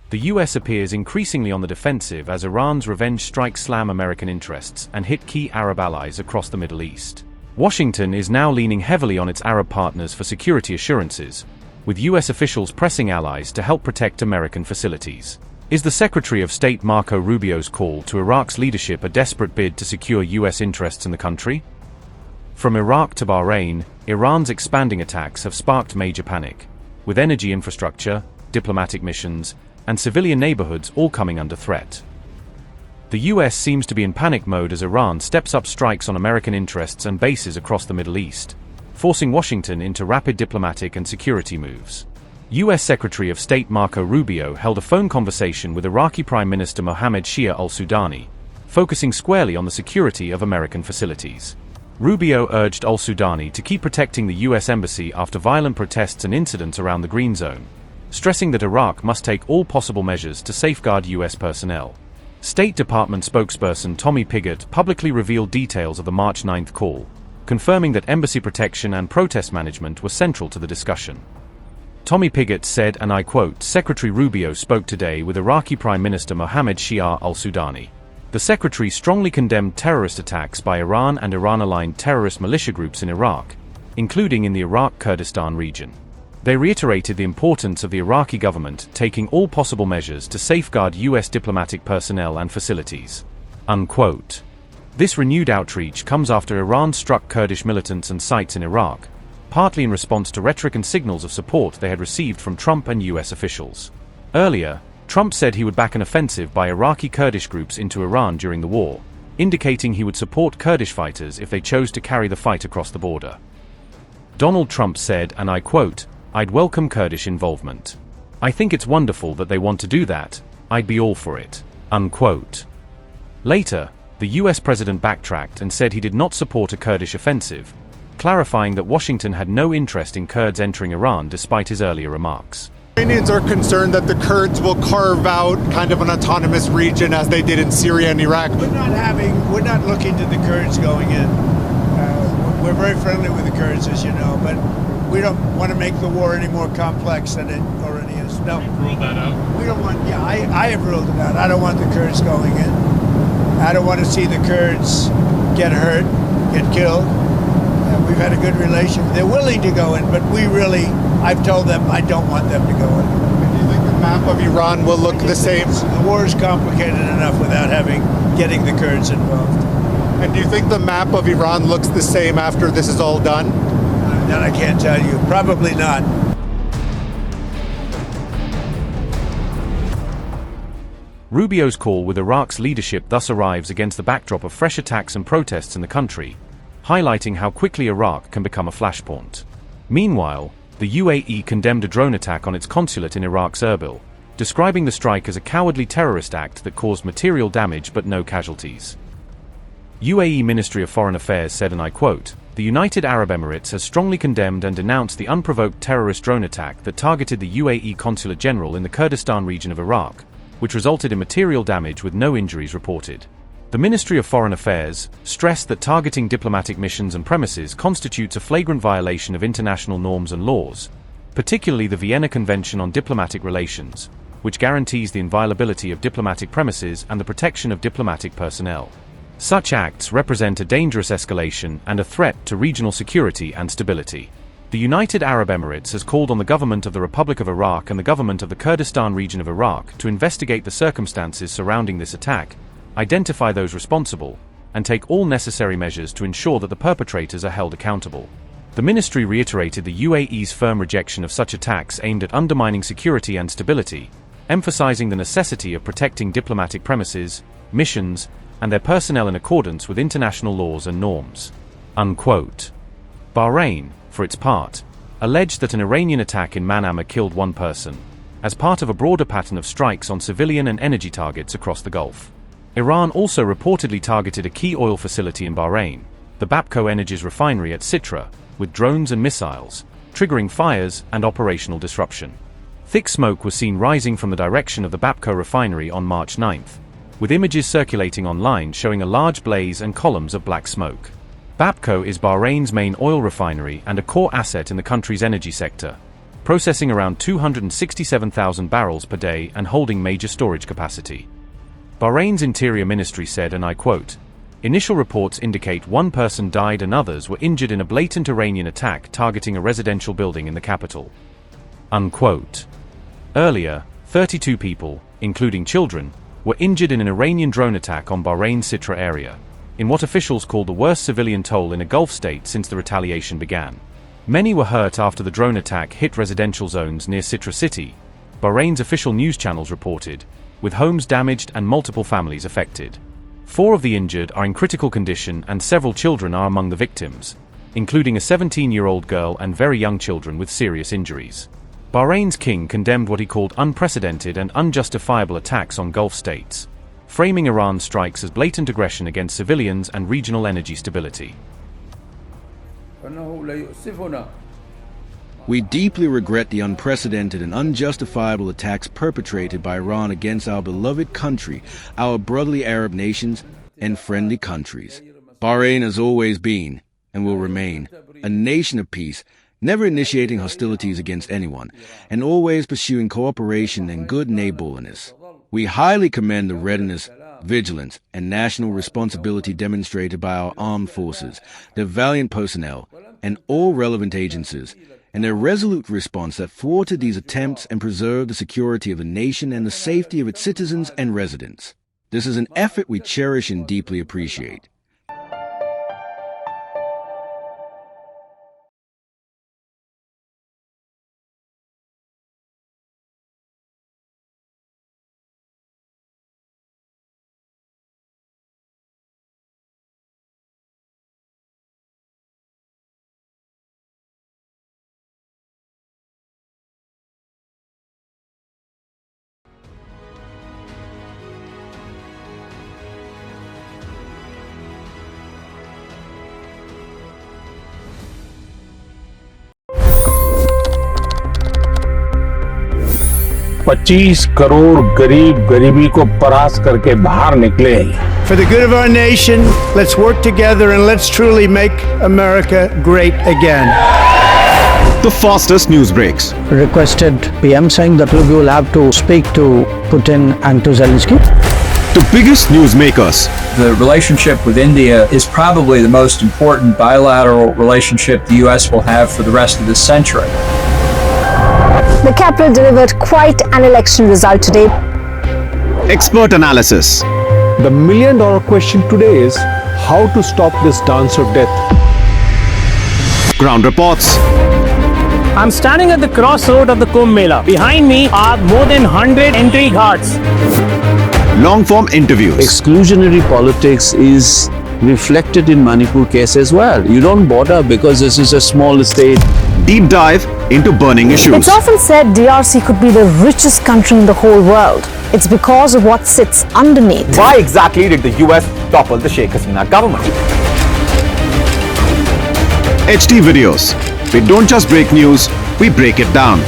The US appears increasingly on the defensive as Iran's revenge strikes slam American interests and hit key Arab allies across the Middle East. Washington is now leaning heavily on its Arab partners for security assurances, with US officials pressing allies to help protect American facilities. Is the Secretary of State Marco Rubio's call to Iraq's leadership a desperate bid to secure US interests in the country? From Iraq to Bahrain, Iran's expanding attacks have sparked major panic, with energy infrastructure, diplomatic missions, and civilian neighborhoods all coming under threat. The US seems to be in panic mode as Iran steps up strikes on American interests and bases across the Middle East, forcing Washington into rapid diplomatic and security moves. US Secretary of State Marco Rubio held a phone conversation with Iraqi Prime Minister Mohammed Shia al-Sudani, focusing squarely on the security of American facilities. Rubio urged al-Sudani to keep protecting the US Embassy after violent protests and incidents around the Green Zone, stressing that Iraq must take all possible measures to safeguard US personnel. State Department spokesperson Tommy Pigott publicly revealed details of the March 9 call, confirming that embassy protection and protest management were central to the discussion. Tommy Pigott said, and I quote, "Secretary Rubio spoke today with Iraqi Prime Minister Mohammed Shia al-Sudani. The secretary strongly condemned terrorist attacks by Iran and Iran-aligned terrorist militia groups in Iraq, including in the Iraq Kurdistan region. They reiterated the importance of the Iraqi government taking all possible measures to safeguard US diplomatic personnel and facilities." Unquote. This renewed outreach comes after Iran struck Kurdish militants and sites in Iraq, partly in response to rhetoric and signals of support they had received from Trump and US officials. Earlier, Trump said he would back an offensive by Iraqi Kurdish groups into Iran during the war, indicating he would support Kurdish fighters if they chose to carry the fight across the border. Donald Trump said, and I quote, "I'd welcome Kurdish involvement. I think it's wonderful that they want to do that. I'd be all for it." Unquote. Later, the US president backtracked and said he did not support a Kurdish offensive, clarifying that Washington had no interest in Kurds entering Iran despite his earlier remarks. Iranians are concerned that the Kurds will carve out kind of an autonomous region as they did in Syria and Iraq. We're not looking to the Kurds going in. We're very friendly with the Kurds, as you know, but we don't want to make the war any more complex than it already is. No. You've ruled that out? We don't want, I have ruled it out. I don't want the Kurds going in. I don't want to see the Kurds get hurt, get killed. We've had a good relation. They're willing to go in, but I've told them I don't want them to go in. Do you think the map of Iran will look the same? The war is complicated enough without getting the Kurds involved. And do you think the map of Iran looks the same after this is all done? That I can't tell you. Probably not. Rubio's call with Iraq's leadership thus arrives against the backdrop of fresh attacks and protests in the country, highlighting how quickly Iraq can become a flashpoint. Meanwhile, the UAE condemned a drone attack on its consulate in Iraq's Erbil, describing the strike as a cowardly terrorist act that caused material damage but no casualties. UAE Ministry of Foreign Affairs said, and I quote, "The United Arab Emirates has strongly condemned and denounced the unprovoked terrorist drone attack that targeted the UAE Consulate General in the Kurdistan region of Iraq, which resulted in material damage with no injuries reported." The Ministry of Foreign Affairs stressed that targeting diplomatic missions and premises constitutes a flagrant violation of international norms and laws, particularly the Vienna Convention on Diplomatic Relations, which guarantees the inviolability of diplomatic premises and the protection of diplomatic personnel. Such acts represent a dangerous escalation and a threat to regional security and stability. The United Arab Emirates has called on the government of the Republic of Iraq and the government of the Kurdistan region of Iraq to investigate the circumstances surrounding this attack, identify those responsible, and take all necessary measures to ensure that the perpetrators are held accountable. The ministry reiterated the UAE's firm rejection of such attacks aimed at undermining security and stability, emphasizing the necessity of protecting diplomatic premises, missions, and their personnel in accordance with international laws and norms. Unquote. Bahrain, for its part, alleged that an Iranian attack in Manama killed one person, as part of a broader pattern of strikes on civilian and energy targets across the Gulf. Iran also reportedly targeted a key oil facility in Bahrain, the Bapco Energy's refinery at Sitra, with drones and missiles, triggering fires and operational disruption. Thick smoke was seen rising from the direction of the Bapco refinery on March 9, with images circulating online showing a large blaze and columns of black smoke. Bapco is Bahrain's main oil refinery and a core asset in the country's energy sector. processing around 267,000 barrels per day and holding major storage capacity. Bahrain's Interior Ministry said, and I quote, "Initial reports indicate one person died and others were injured in a blatant Iranian attack targeting a residential building in the capital." Unquote. Earlier, 32 people, including children, were injured in an Iranian drone attack on Bahrain's Sitra area, in what officials called the worst civilian toll in a Gulf state since the retaliation began. Many were hurt after the drone attack hit residential zones near Sitra city, Bahrain's official news channels reported, with homes damaged and multiple families affected. 4 of the injured are in critical condition and several children are among the victims, including a 17-year-old girl and very young children with serious injuries. Bahrain's king condemned what he called unprecedented and unjustifiable attacks on Gulf states, framing Iran's strikes as blatant aggression against civilians and regional energy stability. We deeply regret the unprecedented and unjustifiable attacks perpetrated by Iran against our beloved country, our brotherly Arab nations, and friendly countries. Bahrain has always been, and will remain, a nation of peace, never initiating hostilities against anyone, and always pursuing cooperation and good neighborliness. We highly commend the readiness, vigilance, and national responsibility demonstrated by our armed forces, their valiant personnel, and all relevant agencies, and their resolute response that thwarted these attempts and preserved the security of the nation and the safety of its citizens and residents. This is an effort we cherish and deeply appreciate. $25 crore गरीब गरीबी को परास्त करके बाहर निकले। For the good of our nation, let's work together and let's truly make America great again. The fastest news breaks. Requested PM saying that Rubio will have to speak to Putin and to Zelensky. The biggest news makers. The relationship with India is probably the most important bilateral relationship the U.S. will have for the rest of this century. The capital delivered quite an election result today. Expert analysis. The million-dollar question today is how to stop this dance of death. Ground reports. I'm standing at the crossroad of the Kumbh Mela. Behind me are more than 100 entry guards. Long-form interviews. Exclusionary politics is reflected in Manipur case as well. You don't bother because this is a small state. Deep dive into burning issues. It's often said DRC could be the richest country in the whole world. It's because of what sits underneath. Why exactly did the US topple the Sheikh Hasina government? HD videos. We don't just break news, we break it down.